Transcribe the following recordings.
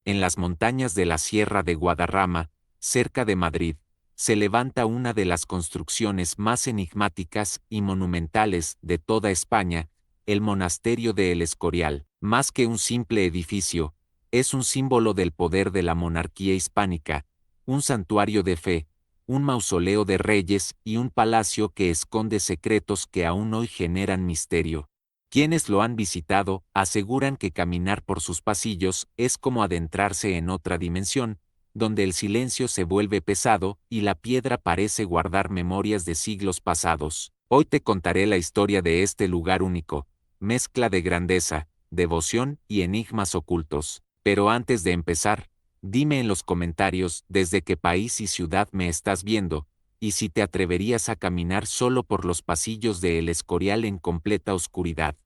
En las montañas de la Sierra de Guadarrama, cerca de Madrid, se levanta una de las construcciones más enigmáticas y monumentales de toda España, el monasterio de El Escorial. Más que un simple edificio, es un símbolo del poder de la monarquía hispánica, un santuario de fe, un mausoleo de reyes y un palacio que esconde secretos que aún hoy generan misterio. Quienes lo han visitado aseguran que caminar por sus pasillos es como adentrarse en otra dimensión, donde el silencio se vuelve pesado y la piedra parece guardar memorias de siglos pasados. Hoy te contaré la historia de este lugar único, mezcla de grandeza, devoción y enigmas ocultos. Pero antes de empezar, dime en los comentarios desde qué país y ciudad me estás viendo, y si te atreverías a caminar solo por los pasillos de El Escorial en completa oscuridad.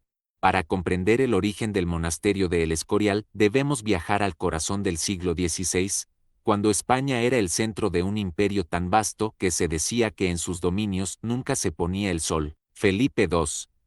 Para comprender el origen del monasterio de El Escorial, debemos viajar al corazón del siglo XVI, cuando España era el centro de un imperio tan vasto que se decía que en sus dominios nunca se ponía el sol. Felipe II,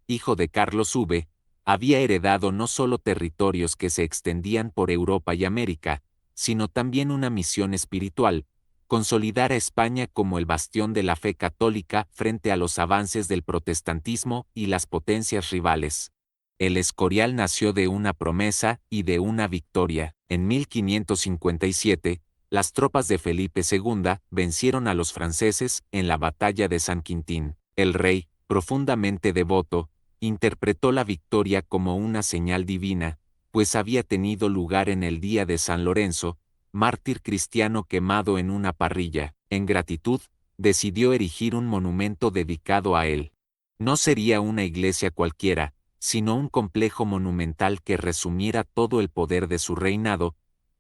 hijo de Carlos V, había heredado no solo territorios que se extendían por Europa y América, sino también una misión espiritual: consolidar a España como el bastión de la fe católica frente a los avances del protestantismo y las potencias rivales. El Escorial nació de una promesa y de una victoria. En 1557, las tropas de Felipe II vencieron a los franceses en la batalla de San Quintín. El rey, profundamente devoto, interpretó la victoria como una señal divina, pues había tenido lugar en el día de San Lorenzo, mártir cristiano quemado en una parrilla. En gratitud, decidió erigir un monumento dedicado a él. No sería una iglesia cualquiera, sino un complejo monumental que resumiera todo el poder de su reinado: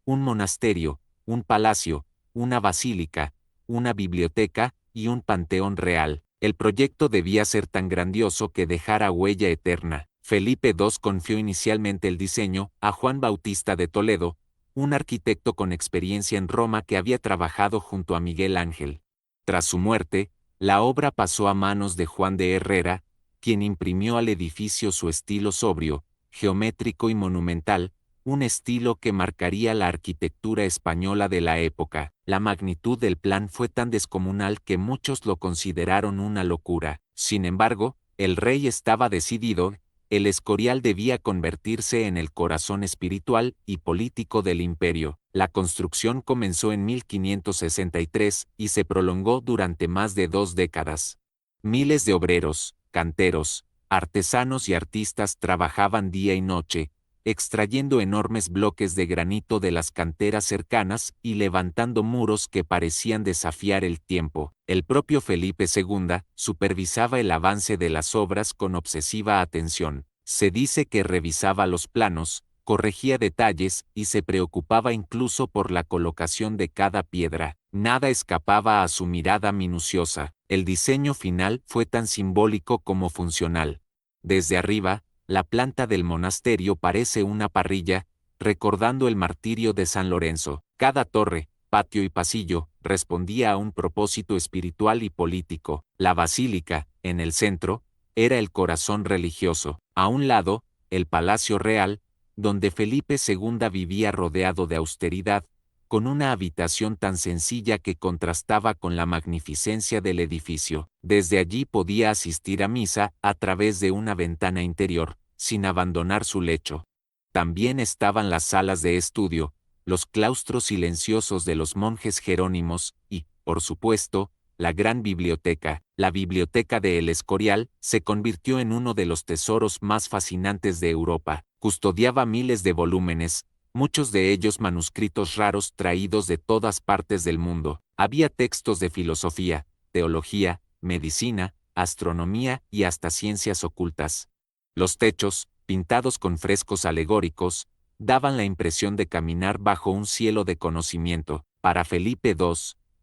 un monasterio, un palacio, una basílica, una biblioteca y un panteón real. El proyecto debía ser tan grandioso que dejara huella eterna. Felipe II confió inicialmente el diseño a Juan Bautista de Toledo, un arquitecto con experiencia en Roma que había trabajado junto a Miguel Ángel. Tras su muerte, la obra pasó a manos de Juan de Herrera, quien imprimió al edificio su estilo sobrio, geométrico y monumental, un estilo que marcaría la arquitectura española de la época. La magnitud del plan fue tan descomunal que muchos lo consideraron una locura. Sin embargo, el rey estaba decidido: El Escorial debía convertirse en el corazón espiritual y político del imperio. La construcción comenzó en 1563 y se prolongó durante más de 2 décadas. Miles de obreros, canteros, artesanos y artistas trabajaban día y noche, extrayendo enormes bloques de granito de las canteras cercanas y levantando muros que parecían desafiar el tiempo. El propio Felipe II supervisaba el avance de las obras con obsesiva atención. Se dice que revisaba los planos, corregía detalles y se preocupaba incluso por la colocación de cada piedra. Nada escapaba a su mirada minuciosa. El diseño final fue tan simbólico como funcional. Desde arriba, la planta del monasterio parece una parrilla, recordando el martirio de San Lorenzo. Cada torre, patio y pasillo respondía a un propósito espiritual y político. La basílica, en el centro, era el corazón religioso. A un lado, el Palacio Real, donde Felipe II vivía rodeado de austeridad, con una habitación tan sencilla que contrastaba con la magnificencia del edificio. Desde allí podía asistir a misa a través de una ventana interior, sin abandonar su lecho. También estaban las salas de estudio, los claustros silenciosos de los monjes jerónimos y, por supuesto, la gran biblioteca. La biblioteca de El Escorial se convirtió en uno de los tesoros más fascinantes de Europa. Custodiaba miles de volúmenes, muchos de ellos manuscritos raros traídos de todas partes del mundo. Había textos de filosofía, teología, medicina, astronomía y hasta ciencias ocultas. Los techos, pintados con frescos alegóricos, daban la impresión de caminar bajo un cielo de conocimiento. Para Felipe II,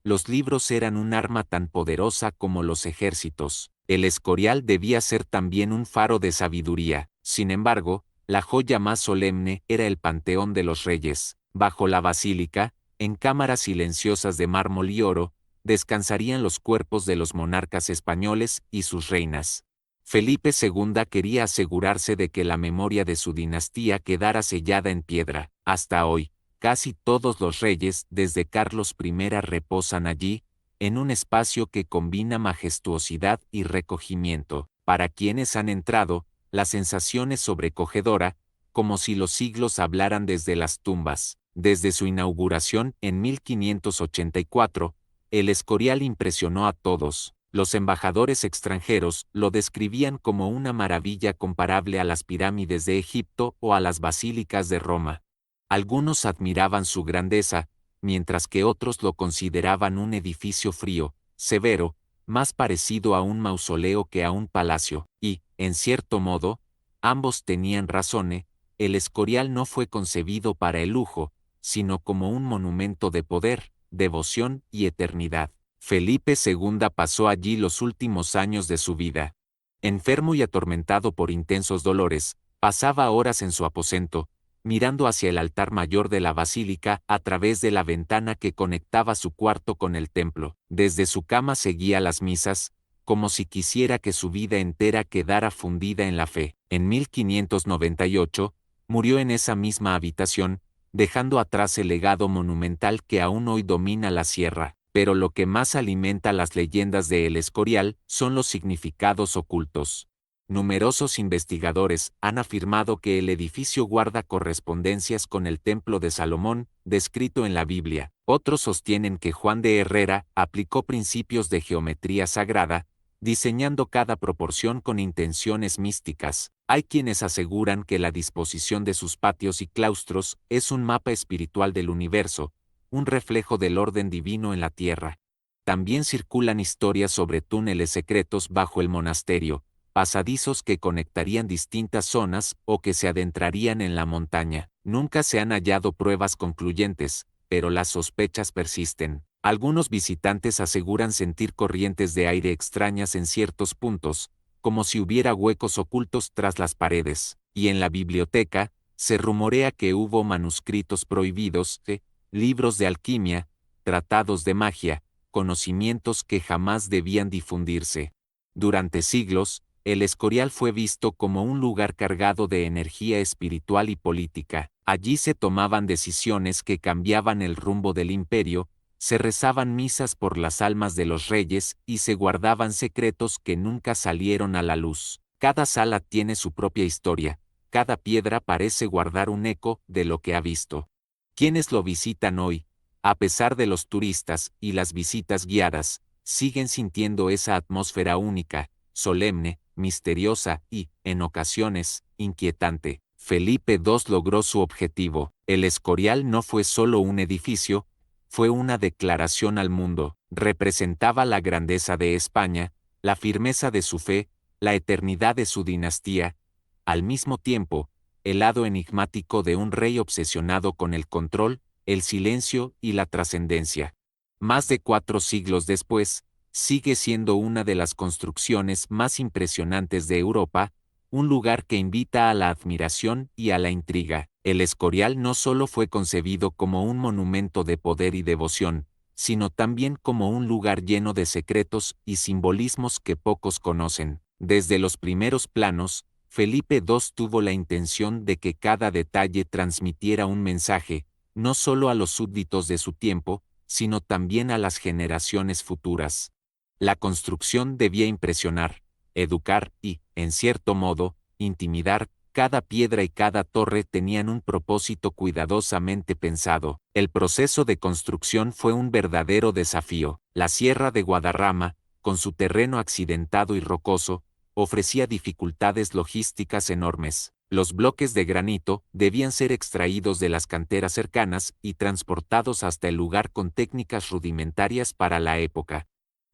los libros eran un arma tan poderosa como los ejércitos. El Escorial debía ser también un faro de sabiduría. Sin embargo, la joya más solemne era el Panteón de los Reyes. Bajo la basílica, en cámaras silenciosas de mármol y oro, descansarían los cuerpos de los monarcas españoles y sus reinas. Felipe II quería asegurarse de que la memoria de su dinastía quedara sellada en piedra. Hasta hoy, Casi todos los reyes desde Carlos I reposan allí, en un espacio que combina majestuosidad y recogimiento. Para quienes han entrado, la sensación es sobrecogedora, como si los siglos hablaran desde las tumbas. Desde su inauguración en 1584, el Escorial impresionó a todos. Los embajadores extranjeros lo describían como una maravilla comparable a las pirámides de Egipto o a las basílicas de Roma. Algunos admiraban su grandeza, mientras que otros lo consideraban un edificio frío, severo, más parecido a un mausoleo que a un palacio, y, en cierto modo, ambos tenían razón. El Escorial no fue concebido para el lujo, sino como un monumento de poder, devoción y eternidad. Felipe II pasó allí los últimos años de su vida. Enfermo y atormentado por intensos dolores, pasaba horas en su aposento, mirando hacia el altar mayor de la basílica a través de la ventana que conectaba su cuarto con el templo. Desde su cama seguía las misas, como si quisiera que su vida entera quedara fundida en la fe. En 1598, murió en esa misma habitación, dejando atrás el legado monumental que aún hoy domina la sierra. Pero lo que más alimenta las leyendas de El Escorial son los significados ocultos. Numerosos investigadores han afirmado que el edificio guarda correspondencias con el Templo de Salomón, descrito en la Biblia. Otros sostienen que Juan de Herrera aplicó principios de geometría sagrada, diseñando cada proporción con intenciones místicas. Hay quienes aseguran que la disposición de sus patios y claustros es un mapa espiritual del universo, un reflejo del orden divino en la tierra. También circulan historias sobre túneles secretos bajo el monasterio, pasadizos que conectarían distintas zonas o que se adentrarían en la montaña. Nunca se han hallado pruebas concluyentes, pero las sospechas persisten. Algunos visitantes aseguran sentir corrientes de aire extrañas en ciertos puntos, como si hubiera huecos ocultos tras las paredes. Y en la biblioteca, se rumorea que hubo manuscritos prohibidos, libros de alquimia, tratados de magia, conocimientos que jamás debían difundirse. Durante siglos, el Escorial fue visto como un lugar cargado de energía espiritual y política. Allí se tomaban decisiones que cambiaban el rumbo del imperio, se rezaban misas por las almas de los reyes y se guardaban secretos que nunca salieron a la luz. Cada sala tiene su propia historia, cada piedra parece guardar un eco de lo que ha visto. Quienes lo visitan hoy, a pesar de los turistas y las visitas guiadas, siguen sintiendo esa atmósfera única, solemne, misteriosa y, en ocasiones, inquietante. Felipe II logró su objetivo. El Escorial no fue solo un edificio, fue una declaración al mundo. Representaba la grandeza de España, la firmeza de su fe, la eternidad de su dinastía. Al mismo tiempo, el lado enigmático de un rey obsesionado con el control, el silencio y la trascendencia. Más de 4 siglos después, sigue siendo una de las construcciones más impresionantes de Europa, un lugar que invita a la admiración y a la intriga. El Escorial no solo fue concebido como un monumento de poder y devoción, sino también como un lugar lleno de secretos y simbolismos que pocos conocen. Desde los primeros planos, Felipe II tuvo la intención de que cada detalle transmitiera un mensaje, no solo a los súbditos de su tiempo, sino también a las generaciones futuras. La construcción debía impresionar, educar y, en cierto modo, intimidar. Cada piedra y cada torre tenían un propósito cuidadosamente pensado. El proceso de construcción fue un verdadero desafío. La Sierra de Guadarrama, con su terreno accidentado y rocoso, ofrecía dificultades logísticas enormes. Los bloques de granito debían ser extraídos de las canteras cercanas y transportados hasta el lugar con técnicas rudimentarias para la época.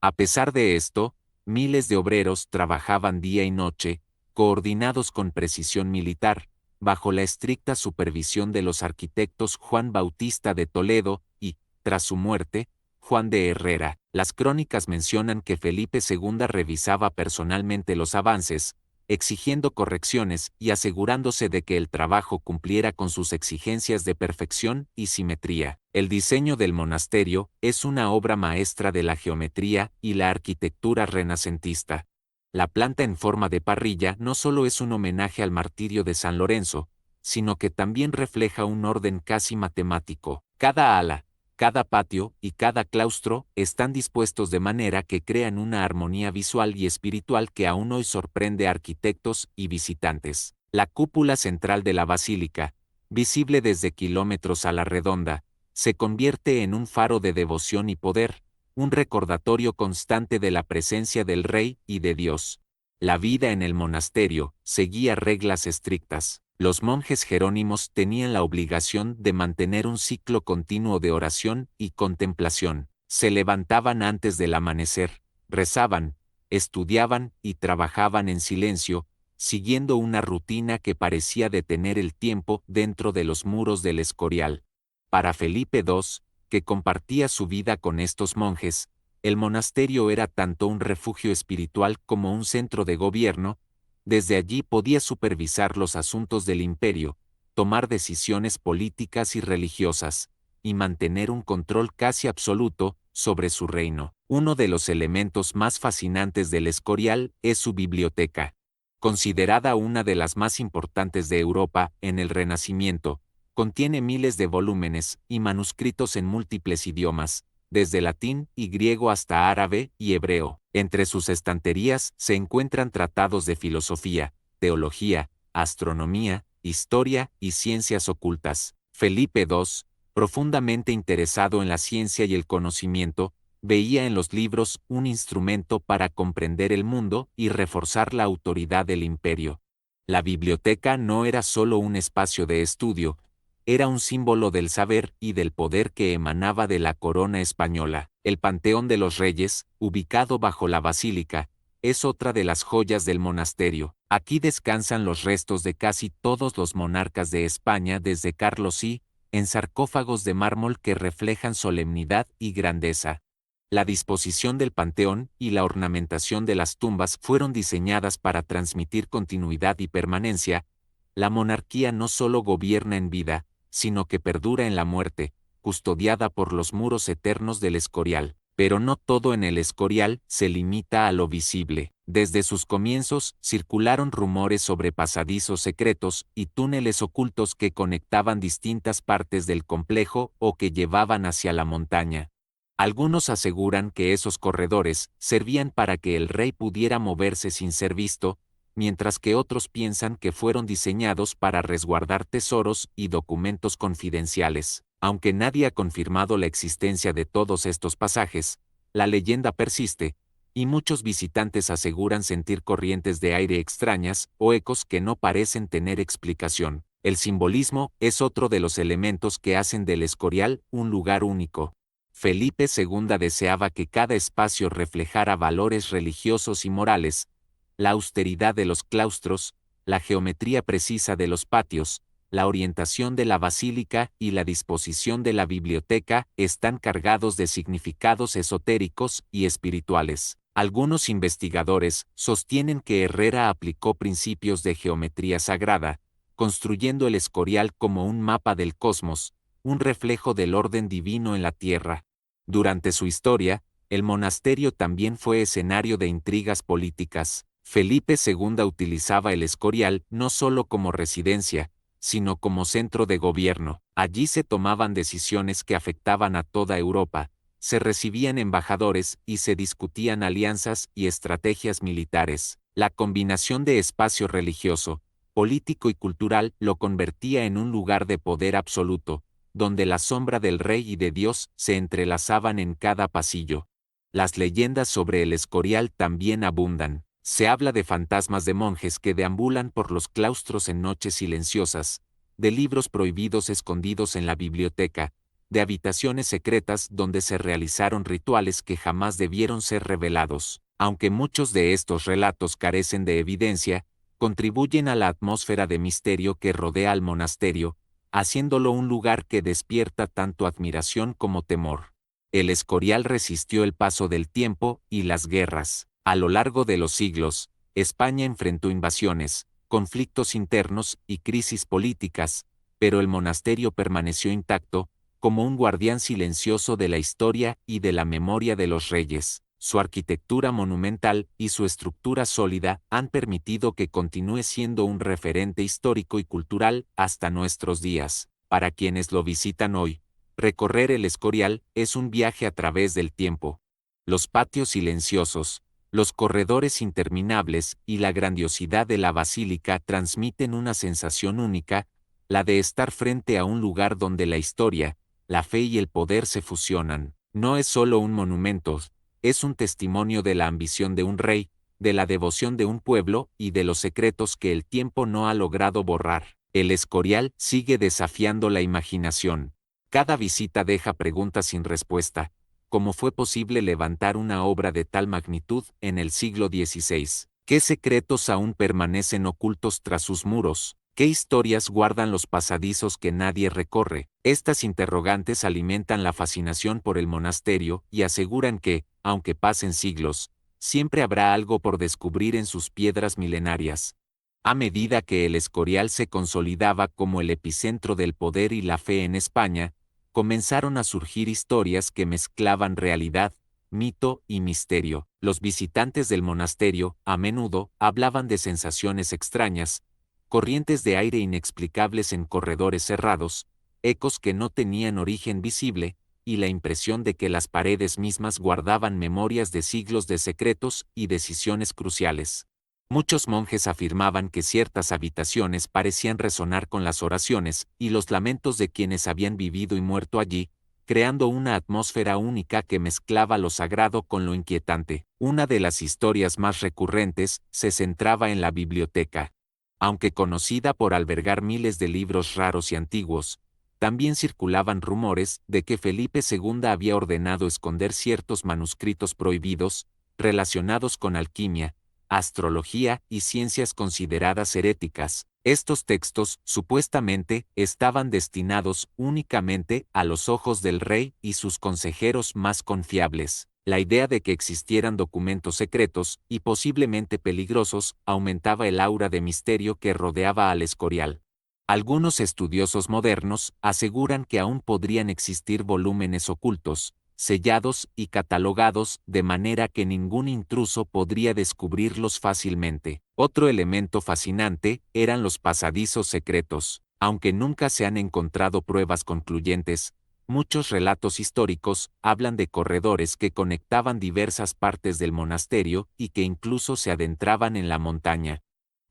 A pesar de esto, miles de obreros trabajaban día y noche, coordinados con precisión militar, bajo la estricta supervisión de los arquitectos Juan Bautista de Toledo y, tras su muerte, Juan de Herrera. Las crónicas mencionan que Felipe II revisaba personalmente los avances, exigiendo correcciones y asegurándose de que el trabajo cumpliera con sus exigencias de perfección y simetría. El diseño del monasterio es una obra maestra de la geometría y la arquitectura renacentista. La planta en forma de parrilla no solo es un homenaje al martirio de San Lorenzo, sino que también refleja un orden casi matemático. Cada ala, cada patio y cada claustro están dispuestos de manera que crean una armonía visual y espiritual que aún hoy sorprende a arquitectos y visitantes. La cúpula central de la basílica, visible desde kilómetros a la redonda, se convierte en un faro de devoción y poder, un recordatorio constante de la presencia del Rey y de Dios. La vida en el monasterio seguía reglas estrictas. Los monjes jerónimos tenían la obligación de mantener un ciclo continuo de oración y contemplación. Se levantaban antes del amanecer, rezaban, estudiaban y trabajaban en silencio, siguiendo una rutina que parecía detener el tiempo dentro de los muros del Escorial. Para Felipe II, que compartía su vida con estos monjes, el monasterio era tanto un refugio espiritual como un centro de gobierno. Desde allí podía supervisar los asuntos del imperio, tomar decisiones políticas y religiosas, y mantener un control casi absoluto sobre su reino. Uno de los elementos más fascinantes del Escorial es su biblioteca. Considerada una de las más importantes de Europa en el Renacimiento, contiene miles de volúmenes y manuscritos en múltiples idiomas, desde latín y griego hasta árabe y hebreo. Entre sus estanterías se encuentran tratados de filosofía, teología, astronomía, historia y ciencias ocultas. Felipe II, profundamente interesado en la ciencia y el conocimiento, veía en los libros un instrumento para comprender el mundo y reforzar la autoridad del imperio. La biblioteca no era solo un espacio de estudio, era un símbolo del saber y del poder que emanaba de la corona española. El Panteón de los Reyes, ubicado bajo la basílica, es otra de las joyas del monasterio. Aquí descansan los restos de casi todos los monarcas de España desde Carlos I, en sarcófagos de mármol que reflejan solemnidad y grandeza. La disposición del panteón y la ornamentación de las tumbas fueron diseñadas para transmitir continuidad y permanencia. La monarquía no solo gobierna en vida, sino que perdura en la muerte, custodiada por los muros eternos del Escorial. Pero no todo en el Escorial se limita a lo visible. Desde sus comienzos circularon rumores sobre pasadizos secretos y túneles ocultos que conectaban distintas partes del complejo o que llevaban hacia la montaña. Algunos aseguran que esos corredores servían para que el rey pudiera moverse sin ser visto, mientras que otros piensan que fueron diseñados para resguardar tesoros y documentos confidenciales. Aunque nadie ha confirmado la existencia de todos estos pasajes, la leyenda persiste, y muchos visitantes aseguran sentir corrientes de aire extrañas o ecos que no parecen tener explicación. El simbolismo es otro de los elementos que hacen del Escorial un lugar único. Felipe II deseaba que cada espacio reflejara valores religiosos y morales. La austeridad de los claustros, la geometría precisa de los patios, la orientación de la basílica y la disposición de la biblioteca están cargados de significados esotéricos y espirituales. Algunos investigadores sostienen que Herrera aplicó principios de geometría sagrada, construyendo el Escorial como un mapa del cosmos, un reflejo del orden divino en la tierra. Durante su historia, el monasterio también fue escenario de intrigas políticas. Felipe II utilizaba el Escorial no solo como residencia, sino como centro de gobierno. Allí se tomaban decisiones que afectaban a toda Europa, se recibían embajadores y se discutían alianzas y estrategias militares. La combinación de espacio religioso, político y cultural lo convertía en un lugar de poder absoluto, donde la sombra del rey y de Dios se entrelazaban en cada pasillo. Las leyendas sobre el Escorial también abundan. Se habla de fantasmas de monjes que deambulan por los claustros en noches silenciosas, de libros prohibidos escondidos en la biblioteca, de habitaciones secretas donde se realizaron rituales que jamás debieron ser revelados. Aunque muchos de estos relatos carecen de evidencia, contribuyen a la atmósfera de misterio que rodea al monasterio, haciéndolo un lugar que despierta tanto admiración como temor. El Escorial resistió el paso del tiempo y las guerras. A lo largo de los siglos, España enfrentó invasiones, conflictos internos y crisis políticas, pero el monasterio permaneció intacto, como un guardián silencioso de la historia y de la memoria de los reyes. Su arquitectura monumental y su estructura sólida han permitido que continúe siendo un referente histórico y cultural hasta nuestros días. Para quienes lo visitan hoy, recorrer el Escorial es un viaje a través del tiempo. Los patios silenciosos, los corredores interminables y la grandiosidad de la basílica transmiten una sensación única, la de estar frente a un lugar donde la historia, la fe y el poder se fusionan. No es solo un monumento, es un testimonio de la ambición de un rey, de la devoción de un pueblo y de los secretos que el tiempo no ha logrado borrar. El Escorial sigue desafiando la imaginación. Cada visita deja preguntas sin respuesta. ¿Cómo fue posible levantar una obra de tal magnitud en el siglo XVI? ¿Qué secretos aún permanecen ocultos tras sus muros? ¿Qué historias guardan los pasadizos que nadie recorre? Estas interrogantes alimentan la fascinación por el monasterio y aseguran que, aunque pasen siglos, siempre habrá algo por descubrir en sus piedras milenarias. A medida que el Escorial se consolidaba como el epicentro del poder y la fe en España, comenzaron a surgir historias que mezclaban realidad, mito y misterio. Los visitantes del monasterio, a menudo, hablaban de sensaciones extrañas, corrientes de aire inexplicables en corredores cerrados, ecos que no tenían origen visible, y la impresión de que las paredes mismas guardaban memorias de siglos de secretos y decisiones cruciales. Muchos monjes afirmaban que ciertas habitaciones parecían resonar con las oraciones y los lamentos de quienes habían vivido y muerto allí, creando una atmósfera única que mezclaba lo sagrado con lo inquietante. Una de las historias más recurrentes se centraba en la biblioteca. Aunque conocida por albergar miles de libros raros y antiguos, también circulaban rumores de que Felipe II había ordenado esconder ciertos manuscritos prohibidos, relacionados con alquimia, astrología y ciencias consideradas heréticas. Estos textos, supuestamente, estaban destinados únicamente a los ojos del rey y sus consejeros más confiables. La idea de que existieran documentos secretos y posiblemente peligrosos aumentaba el aura de misterio que rodeaba al Escorial. Algunos estudiosos modernos aseguran que aún podrían existir volúmenes ocultos, sellados y catalogados de manera que ningún intruso podría descubrirlos fácilmente. Otro elemento fascinante eran los pasadizos secretos. Aunque nunca se han encontrado pruebas concluyentes, muchos relatos históricos hablan de corredores que conectaban diversas partes del monasterio y que incluso se adentraban en la montaña.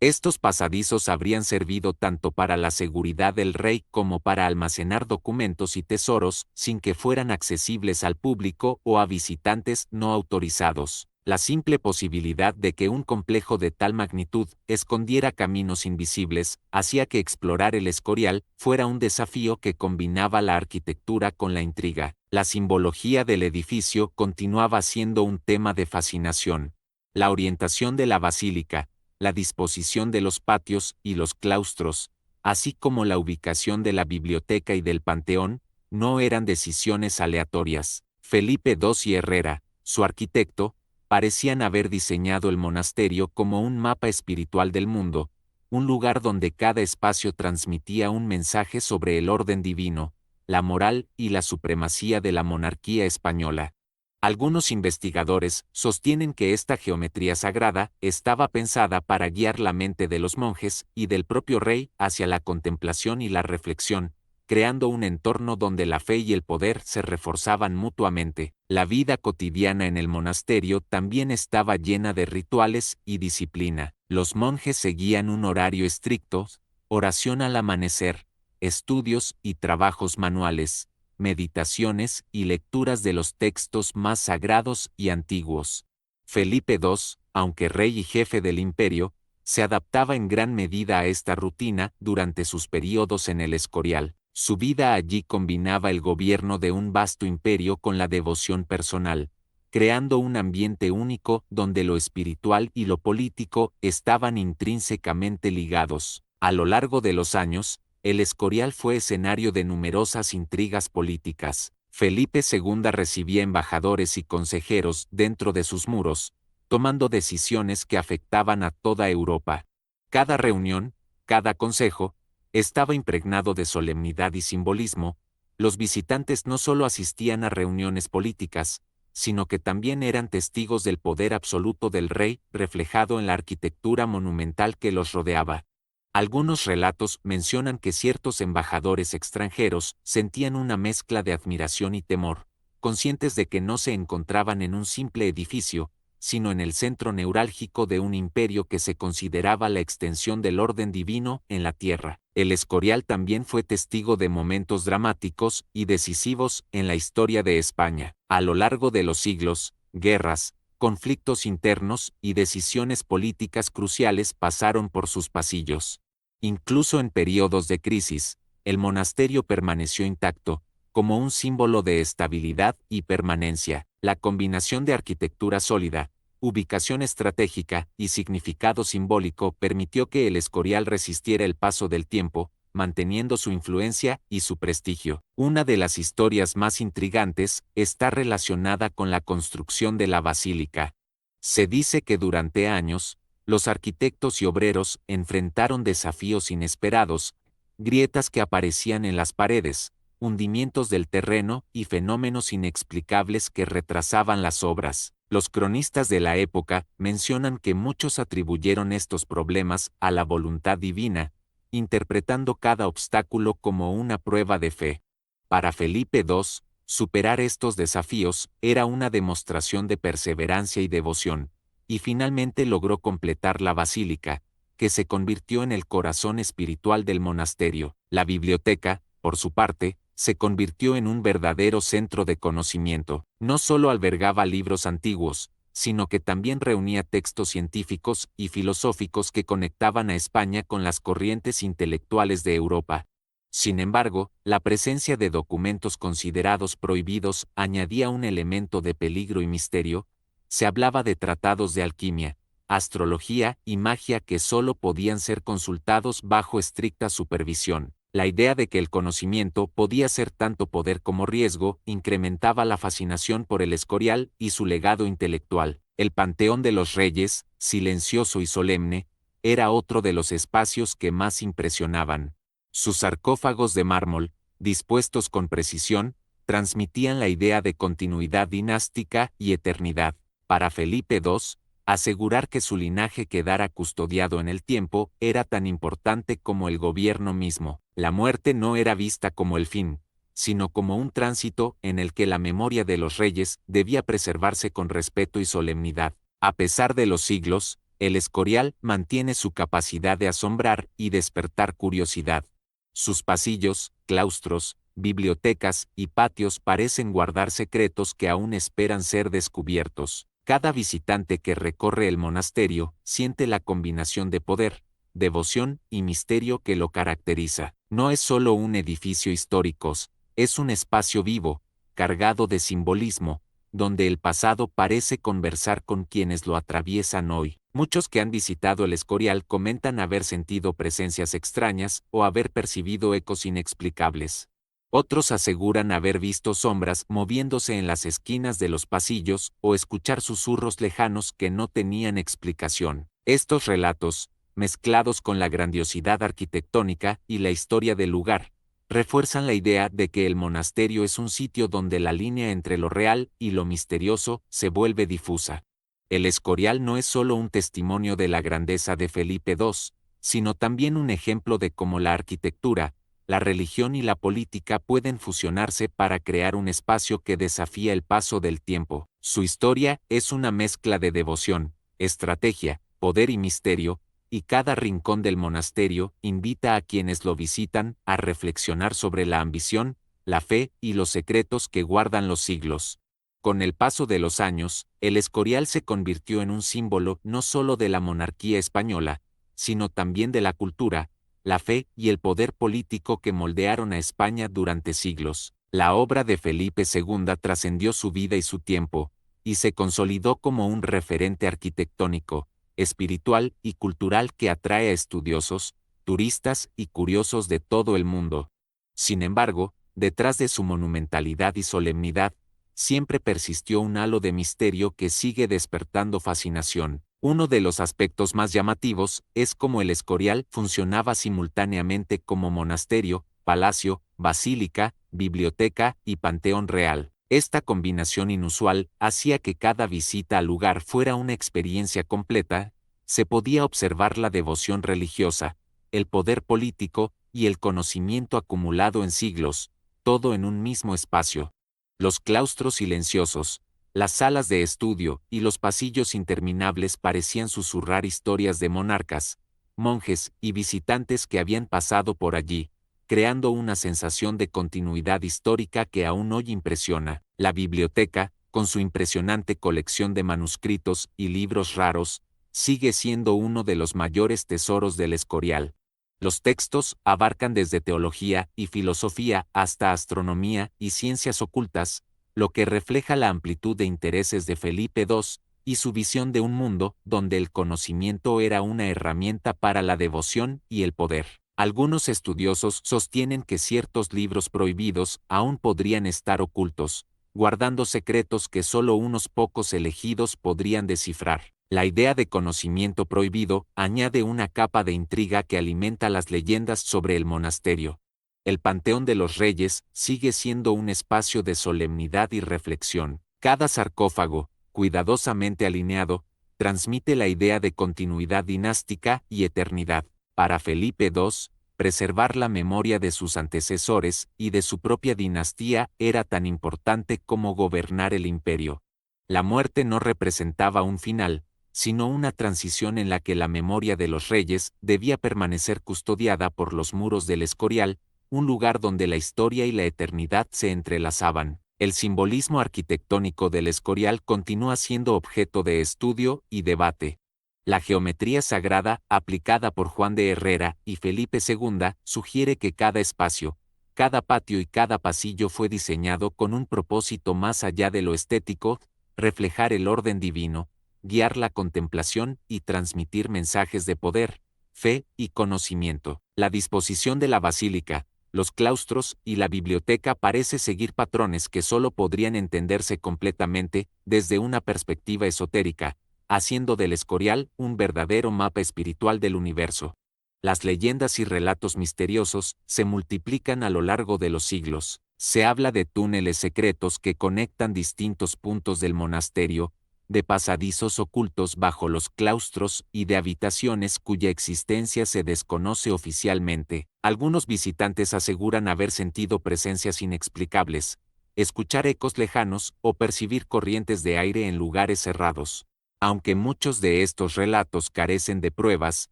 Estos pasadizos habrían servido tanto para la seguridad del rey como para almacenar documentos y tesoros sin que fueran accesibles al público o a visitantes no autorizados. La simple posibilidad de que un complejo de tal magnitud escondiera caminos invisibles hacía que explorar el Escorial fuera un desafío que combinaba la arquitectura con la intriga. La simbología del edificio continuaba siendo un tema de fascinación. La orientación de la basílica, la disposición de los patios y los claustros, así como la ubicación de la biblioteca y del panteón, no eran decisiones aleatorias. Felipe II y Herrera, su arquitecto, parecían haber diseñado el monasterio como un mapa espiritual del mundo, un lugar donde cada espacio transmitía un mensaje sobre el orden divino, la moral y la supremacía de la monarquía española. Algunos investigadores sostienen que esta geometría sagrada estaba pensada para guiar la mente de los monjes y del propio rey hacia la contemplación y la reflexión, creando un entorno donde la fe y el poder se reforzaban mutuamente. La vida cotidiana en el monasterio también estaba llena de rituales y disciplina. Los monjes seguían un horario estricto, oración al amanecer, estudios y trabajos manuales, meditaciones y lecturas de los textos más sagrados y antiguos. Felipe II, aunque rey y jefe del imperio, se adaptaba en gran medida a esta rutina durante sus períodos en el Escorial. Su vida allí combinaba el gobierno de un vasto imperio con la devoción personal, creando un ambiente único donde lo espiritual y lo político estaban intrínsecamente ligados. A lo largo de los años, el Escorial fue escenario de numerosas intrigas políticas. Felipe II recibía embajadores y consejeros dentro de sus muros, tomando decisiones que afectaban a toda Europa. Cada reunión, cada consejo, estaba impregnado de solemnidad y simbolismo. Los visitantes no solo asistían a reuniones políticas, sino que también eran testigos del poder absoluto del rey, reflejado en la arquitectura monumental que los rodeaba. Algunos relatos mencionan que ciertos embajadores extranjeros sentían una mezcla de admiración y temor, conscientes de que no se encontraban en un simple edificio, sino en el centro neurálgico de un imperio que se consideraba la extensión del orden divino en la tierra. El Escorial también fue testigo de momentos dramáticos y decisivos en la historia de España. A lo largo de los siglos, guerras, conflictos internos y decisiones políticas cruciales pasaron por sus pasillos. Incluso en periodos de crisis, el monasterio permaneció intacto, como un símbolo de estabilidad y permanencia. La combinación de arquitectura sólida, ubicación estratégica y significado simbólico permitió que el Escorial resistiera el paso del tiempo, manteniendo su influencia y su prestigio. Una de las historias más intrigantes está relacionada con la construcción de la basílica. Se dice que durante años, los arquitectos y obreros enfrentaron desafíos inesperados, grietas que aparecían en las paredes, hundimientos del terreno y fenómenos inexplicables que retrasaban las obras. Los cronistas de la época mencionan que muchos atribuyeron estos problemas a la voluntad divina, interpretando cada obstáculo como una prueba de fe. Para Felipe II, superar estos desafíos era una demostración de perseverancia y devoción, y finalmente logró completar la basílica, que se convirtió en el corazón espiritual del monasterio. La biblioteca, por su parte, se convirtió en un verdadero centro de conocimiento. No solo albergaba libros antiguos, sino que también reunía textos científicos y filosóficos que conectaban a España con las corrientes intelectuales de Europa. Sin embargo, la presencia de documentos considerados prohibidos añadía un elemento de peligro y misterio. Se hablaba de tratados de alquimia, astrología y magia que solo podían ser consultados bajo estricta supervisión. La idea de que el conocimiento podía ser tanto poder como riesgo incrementaba la fascinación por el Escorial y su legado intelectual. El Panteón de los Reyes, silencioso y solemne, era otro de los espacios que más impresionaban. Sus sarcófagos de mármol, dispuestos con precisión, transmitían la idea de continuidad dinástica y eternidad. Para Felipe II, asegurar que su linaje quedara custodiado en el tiempo era tan importante como el gobierno mismo. La muerte no era vista como el fin, sino como un tránsito en el que la memoria de los reyes debía preservarse con respeto y solemnidad. A pesar de los siglos, el Escorial mantiene su capacidad de asombrar y despertar curiosidad. Sus pasillos, claustros, bibliotecas y patios parecen guardar secretos que aún esperan ser descubiertos. Cada visitante que recorre el monasterio siente la combinación de poder, devoción y misterio que lo caracteriza. No es solo un edificio histórico, es un espacio vivo, cargado de simbolismo, donde el pasado parece conversar con quienes lo atraviesan hoy. Muchos que han visitado el Escorial comentan haber sentido presencias extrañas o haber percibido ecos inexplicables. Otros aseguran haber visto sombras moviéndose en las esquinas de los pasillos o escuchar susurros lejanos que no tenían explicación. Estos relatos, mezclados con la grandiosidad arquitectónica y la historia del lugar, refuerzan la idea de que el monasterio es un sitio donde la línea entre lo real y lo misterioso se vuelve difusa. El Escorial no es solo un testimonio de la grandeza de Felipe II, sino también un ejemplo de cómo la arquitectura, la religión y la política pueden fusionarse para crear un espacio que desafía el paso del tiempo. Su historia es una mezcla de devoción, estrategia, poder y misterio, y cada rincón del monasterio invita a quienes lo visitan a reflexionar sobre la ambición, la fe y los secretos que guardan los siglos. Con el paso de los años, el Escorial se convirtió en un símbolo no solo de la monarquía española, sino también de la cultura, la fe y el poder político que moldearon a España durante siglos. La obra de Felipe II trascendió su vida y su tiempo, y se consolidó como un referente arquitectónico, espiritual y cultural que atrae a estudiosos, turistas y curiosos de todo el mundo. Sin embargo, detrás de su monumentalidad y solemnidad, siempre persistió un halo de misterio que sigue despertando fascinación. Uno de los aspectos más llamativos es cómo el Escorial funcionaba simultáneamente como monasterio, palacio, basílica, biblioteca y panteón real. Esta combinación inusual hacía que cada visita al lugar fuera una experiencia completa. Se podía observar la devoción religiosa, el poder político y el conocimiento acumulado en siglos, todo en un mismo espacio. Los claustros silenciosos, las salas de estudio y los pasillos interminables parecían susurrar historias de monarcas, monjes y visitantes que habían pasado por allí, creando una sensación de continuidad histórica que aún hoy impresiona. La biblioteca, con su impresionante colección de manuscritos y libros raros, sigue siendo uno de los mayores tesoros del Escorial. Los textos abarcan desde teología y filosofía hasta astronomía y ciencias ocultas, lo que refleja la amplitud de intereses de Felipe II y su visión de un mundo donde el conocimiento era una herramienta para la devoción y el poder. Algunos estudiosos sostienen que ciertos libros prohibidos aún podrían estar ocultos, guardando secretos que solo unos pocos elegidos podrían descifrar. La idea de conocimiento prohibido añade una capa de intriga que alimenta las leyendas sobre el monasterio. El Panteón de los Reyes sigue siendo un espacio de solemnidad y reflexión. Cada sarcófago, cuidadosamente alineado, transmite la idea de continuidad dinástica y eternidad. Para Felipe II, preservar la memoria de sus antecesores y de su propia dinastía era tan importante como gobernar el imperio. La muerte no representaba un final, sino una transición en la que la memoria de los reyes debía permanecer custodiada por los muros del Escorial, un lugar donde la historia y la eternidad se entrelazaban. El simbolismo arquitectónico del Escorial continúa siendo objeto de estudio y debate. La geometría sagrada, aplicada por Juan de Herrera y Felipe II, sugiere que cada espacio, cada patio y cada pasillo fue diseñado con un propósito más allá de lo estético: reflejar el orden divino, guiar la contemplación y transmitir mensajes de poder, fe y conocimiento. La disposición de la basílica, los claustros y la biblioteca parece seguir patrones que solo podrían entenderse completamente desde una perspectiva esotérica, haciendo del Escorial un verdadero mapa espiritual del universo. Las leyendas y relatos misteriosos se multiplican a lo largo de los siglos. Se habla de túneles secretos que conectan distintos puntos del monasterio, de pasadizos ocultos bajo los claustros y de habitaciones cuya existencia se desconoce oficialmente. Algunos visitantes aseguran haber sentido presencias inexplicables, escuchar ecos lejanos o percibir corrientes de aire en lugares cerrados. Aunque muchos de estos relatos carecen de pruebas,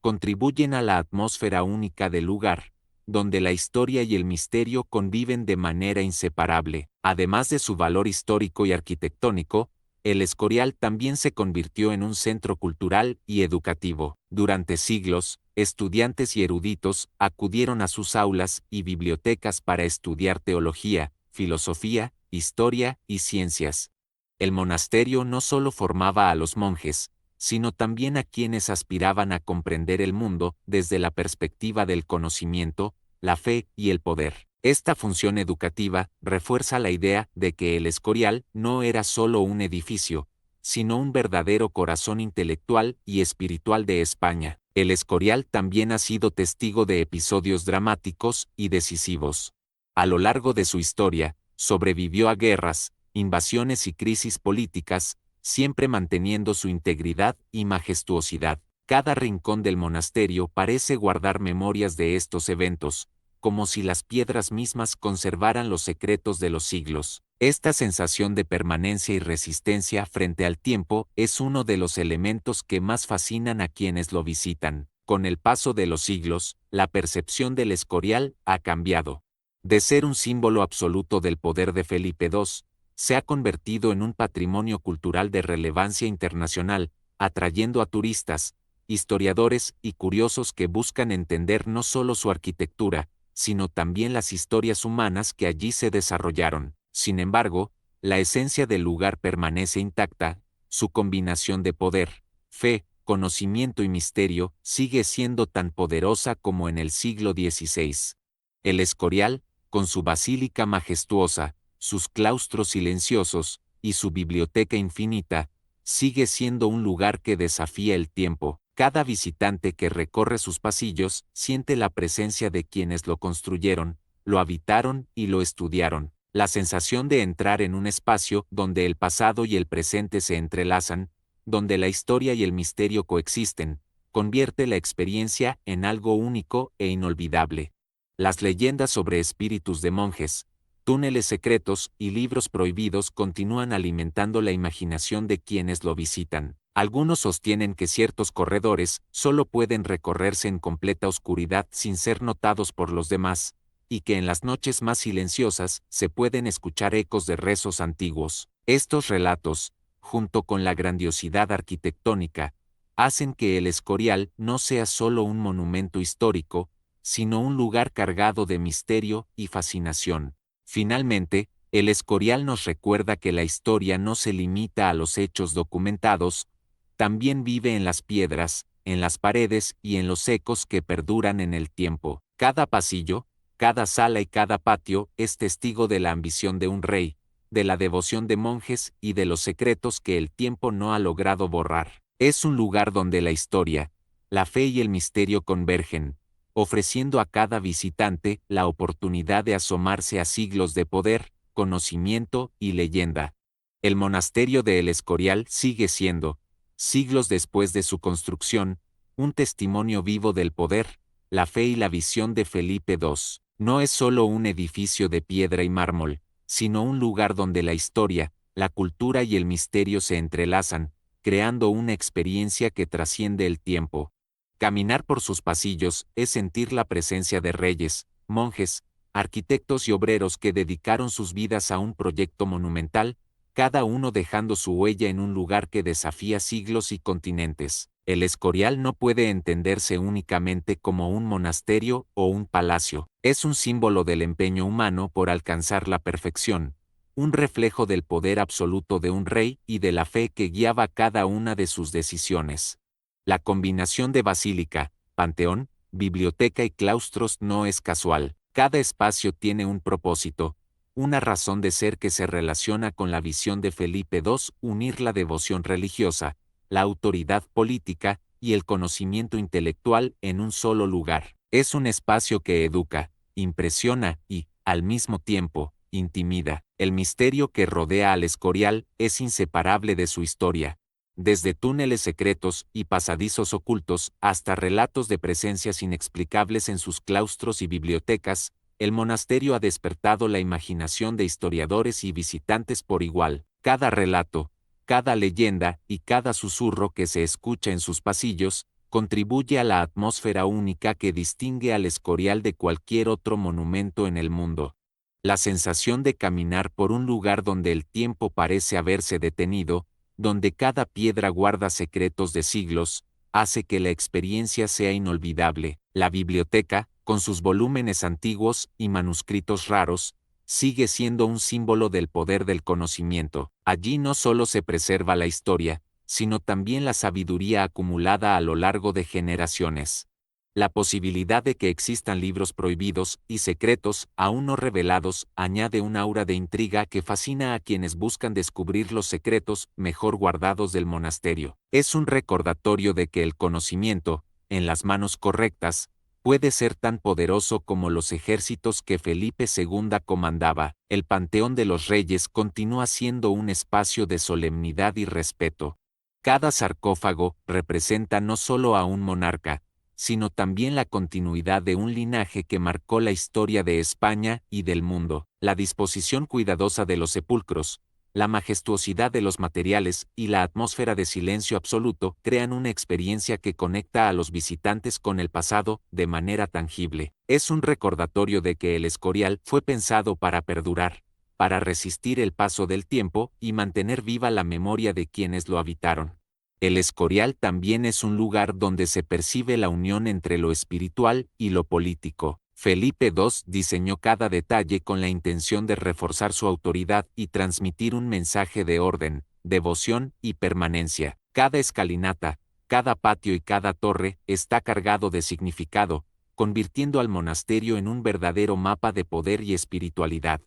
contribuyen a la atmósfera única del lugar, donde la historia y el misterio conviven de manera inseparable. Además de su valor histórico y arquitectónico, el Escorial también se convirtió en un centro cultural y educativo. Durante siglos, estudiantes y eruditos acudieron a sus aulas y bibliotecas para estudiar teología, filosofía, historia y ciencias. El monasterio no solo formaba a los monjes, sino también a quienes aspiraban a comprender el mundo desde la perspectiva del conocimiento, la fe y el poder. Esta función educativa refuerza la idea de que el Escorial no era solo un edificio, sino un verdadero corazón intelectual y espiritual de España. El Escorial también ha sido testigo de episodios dramáticos y decisivos. A lo largo de su historia, sobrevivió a guerras, invasiones y crisis políticas, siempre manteniendo su integridad y majestuosidad. Cada rincón del monasterio parece guardar memorias de estos eventos, como si las piedras mismas conservaran los secretos de los siglos. Esta sensación de permanencia y resistencia frente al tiempo es uno de los elementos que más fascinan a quienes lo visitan. Con el paso de los siglos, la percepción del Escorial ha cambiado. De ser un símbolo absoluto del poder de Felipe II, se ha convertido en un patrimonio cultural de relevancia internacional, atrayendo a turistas, historiadores y curiosos que buscan entender no solo su arquitectura, sino también las historias humanas que allí se desarrollaron. Sin embargo, la esencia del lugar permanece intacta, su combinación de poder, fe, conocimiento y misterio sigue siendo tan poderosa como en el siglo XVI. El Escorial, con su basílica majestuosa, sus claustros silenciosos y su biblioteca infinita, sigue siendo un lugar que desafía el tiempo. Cada visitante que recorre sus pasillos siente la presencia de quienes lo construyeron, lo habitaron y lo estudiaron. La sensación de entrar en un espacio donde el pasado y el presente se entrelazan, donde la historia y el misterio coexisten, convierte la experiencia en algo único e inolvidable. Las leyendas sobre espíritus de monjes, túneles secretos y libros prohibidos continúan alimentando la imaginación de quienes lo visitan. Algunos sostienen que ciertos corredores solo pueden recorrerse en completa oscuridad sin ser notados por los demás, y que en las noches más silenciosas se pueden escuchar ecos de rezos antiguos. Estos relatos, junto con la grandiosidad arquitectónica, hacen que el Escorial no sea solo un monumento histórico, sino un lugar cargado de misterio y fascinación. Finalmente, el Escorial nos recuerda que la historia no se limita a los hechos documentados, también vive en las piedras, en las paredes y en los ecos que perduran en el tiempo. Cada pasillo, cada sala y cada patio es testigo de la ambición de un rey, de la devoción de monjes y de los secretos que el tiempo no ha logrado borrar. Es un lugar donde la historia, la fe y el misterio convergen, ofreciendo a cada visitante la oportunidad de asomarse a siglos de poder, conocimiento y leyenda. El monasterio de El Escorial sigue siendo, siglos después de su construcción, un testimonio vivo del poder, la fe y la visión de Felipe II. No es solo un edificio de piedra y mármol, sino un lugar donde la historia, la cultura y el misterio se entrelazan, creando una experiencia que trasciende el tiempo. Caminar por sus pasillos es sentir la presencia de reyes, monjes, arquitectos y obreros que dedicaron sus vidas a un proyecto monumental, cada uno dejando su huella en un lugar que desafía siglos y continentes. El Escorial no puede entenderse únicamente como un monasterio o un palacio, es un símbolo del empeño humano por alcanzar la perfección, un reflejo del poder absoluto de un rey y de la fe que guiaba cada una de sus decisiones. La combinación de basílica, panteón, biblioteca y claustros no es casual, cada espacio tiene un propósito, una razón de ser que se relaciona con la visión de Felipe II, unir la devoción religiosa, la autoridad política y el conocimiento intelectual en un solo lugar. Es un espacio que educa, impresiona y, al mismo tiempo, intimida. El misterio que rodea al Escorial es inseparable de su historia. Desde túneles secretos y pasadizos ocultos hasta relatos de presencias inexplicables en sus claustros y bibliotecas, el monasterio ha despertado la imaginación de historiadores y visitantes por igual. Cada relato, cada leyenda y cada susurro que se escucha en sus pasillos, contribuye a la atmósfera única que distingue al Escorial de cualquier otro monumento en el mundo. La sensación de caminar por un lugar donde el tiempo parece haberse detenido, donde cada piedra guarda secretos de siglos, hace que la experiencia sea inolvidable. La biblioteca, con sus volúmenes antiguos y manuscritos raros, sigue siendo un símbolo del poder del conocimiento. Allí no solo se preserva la historia, sino también la sabiduría acumulada a lo largo de generaciones. La posibilidad de que existan libros prohibidos y secretos aún no revelados añade un aura de intriga que fascina a quienes buscan descubrir los secretos mejor guardados del monasterio. Es un recordatorio de que el conocimiento, en las manos correctas, puede ser tan poderoso como los ejércitos que Felipe II comandaba. El Panteón de los Reyes continúa siendo un espacio de solemnidad y respeto. Cada sarcófago representa no solo a un monarca, sino también la continuidad de un linaje que marcó la historia de España y del mundo. La disposición cuidadosa de los sepulcros, la majestuosidad de los materiales y la atmósfera de silencio absoluto crean una experiencia que conecta a los visitantes con el pasado de manera tangible. Es un recordatorio de que el Escorial fue pensado para perdurar, para resistir el paso del tiempo y mantener viva la memoria de quienes lo habitaron. El Escorial también es un lugar donde se percibe la unión entre lo espiritual y lo político. Felipe II diseñó cada detalle con la intención de reforzar su autoridad y transmitir un mensaje de orden, devoción y permanencia. Cada escalinata, cada patio y cada torre está cargado de significado, convirtiendo al monasterio en un verdadero mapa de poder y espiritualidad.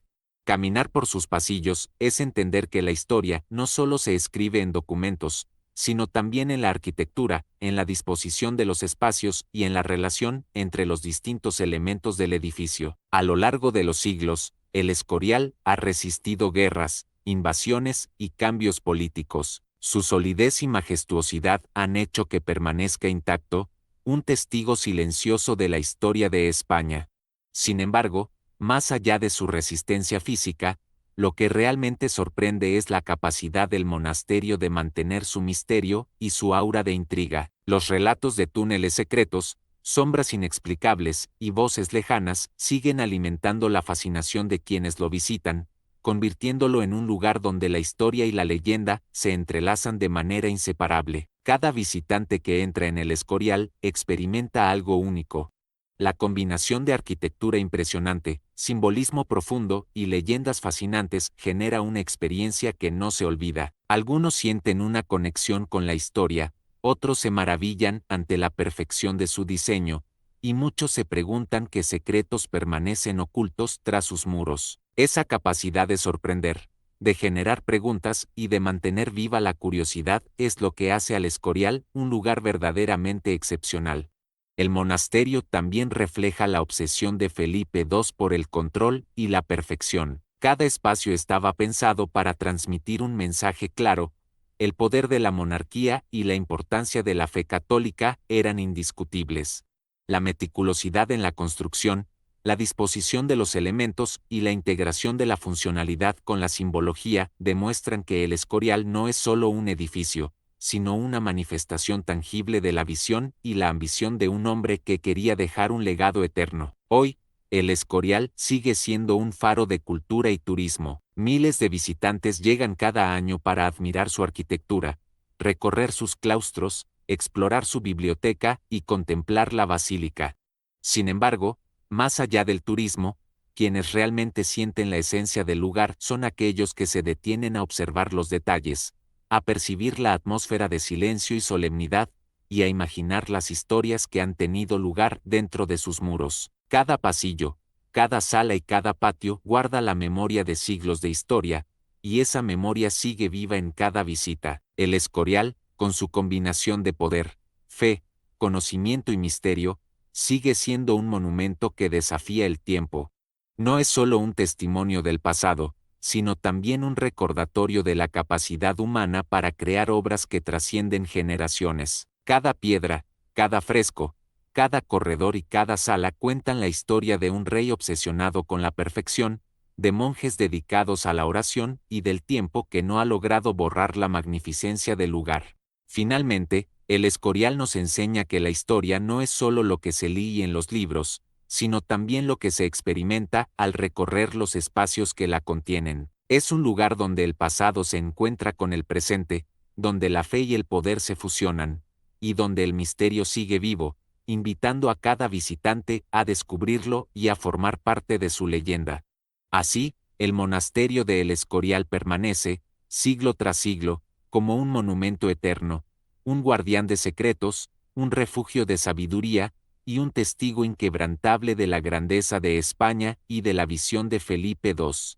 Caminar por sus pasillos es entender que la historia no solo se escribe en documentos, sino también en la arquitectura, en la disposición de los espacios y en la relación entre los distintos elementos del edificio. A lo largo de los siglos, El Escorial ha resistido guerras, invasiones y cambios políticos. Su solidez y majestuosidad han hecho que permanezca intacto, un testigo silencioso de la historia de España. Sin embargo, más allá de su resistencia física, lo que realmente sorprende es la capacidad del monasterio de mantener su misterio y su aura de intriga. Los relatos de túneles secretos, sombras inexplicables y voces lejanas siguen alimentando la fascinación de quienes lo visitan, convirtiéndolo en un lugar donde la historia y la leyenda se entrelazan de manera inseparable. Cada visitante que entra en el Escorial experimenta algo único. La combinación de arquitectura impresionante, simbolismo profundo y leyendas fascinantes genera una experiencia que no se olvida. Algunos sienten una conexión con la historia, otros se maravillan ante la perfección de su diseño, y muchos se preguntan qué secretos permanecen ocultos tras sus muros. Esa capacidad de sorprender, de generar preguntas y de mantener viva la curiosidad es lo que hace al Escorial un lugar verdaderamente excepcional. El monasterio también refleja la obsesión de Felipe II por el control y la perfección. Cada espacio estaba pensado para transmitir un mensaje claro. El poder de la monarquía y la importancia de la fe católica eran indiscutibles. La meticulosidad en la construcción, la disposición de los elementos y la integración de la funcionalidad con la simbología demuestran que el Escorial no es solo un edificio, sino una manifestación tangible de la visión y la ambición de un hombre que quería dejar un legado eterno. Hoy, el Escorial sigue siendo un faro de cultura y turismo. Miles de visitantes llegan cada año para admirar su arquitectura, recorrer sus claustros, explorar su biblioteca y contemplar la basílica. Sin embargo, más allá del turismo, quienes realmente sienten la esencia del lugar son aquellos que se detienen a observar los detalles, a percibir la atmósfera de silencio y solemnidad, y a imaginar las historias que han tenido lugar dentro de sus muros. Cada pasillo, cada sala y cada patio guarda la memoria de siglos de historia, y esa memoria sigue viva en cada visita. El Escorial, con su combinación de poder, fe, conocimiento y misterio, sigue siendo un monumento que desafía el tiempo. No es solo un testimonio del pasado, sino también un recordatorio de la capacidad humana para crear obras que trascienden generaciones. Cada piedra, cada fresco, cada corredor y cada sala cuentan la historia de un rey obsesionado con la perfección, de monjes dedicados a la oración y del tiempo que no ha logrado borrar la magnificencia del lugar. Finalmente, el Escorial nos enseña que la historia no es solo lo que se lee en los libros, sino también lo que se experimenta al recorrer los espacios que la contienen. Es un lugar donde el pasado se encuentra con el presente, donde la fe y el poder se fusionan, y donde el misterio sigue vivo, invitando a cada visitante a descubrirlo y a formar parte de su leyenda. Así, el monasterio de El Escorial permanece, siglo tras siglo, como un monumento eterno, un guardián de secretos, un refugio de sabiduría, y un testigo inquebrantable de la grandeza de España y de la visión de Felipe II.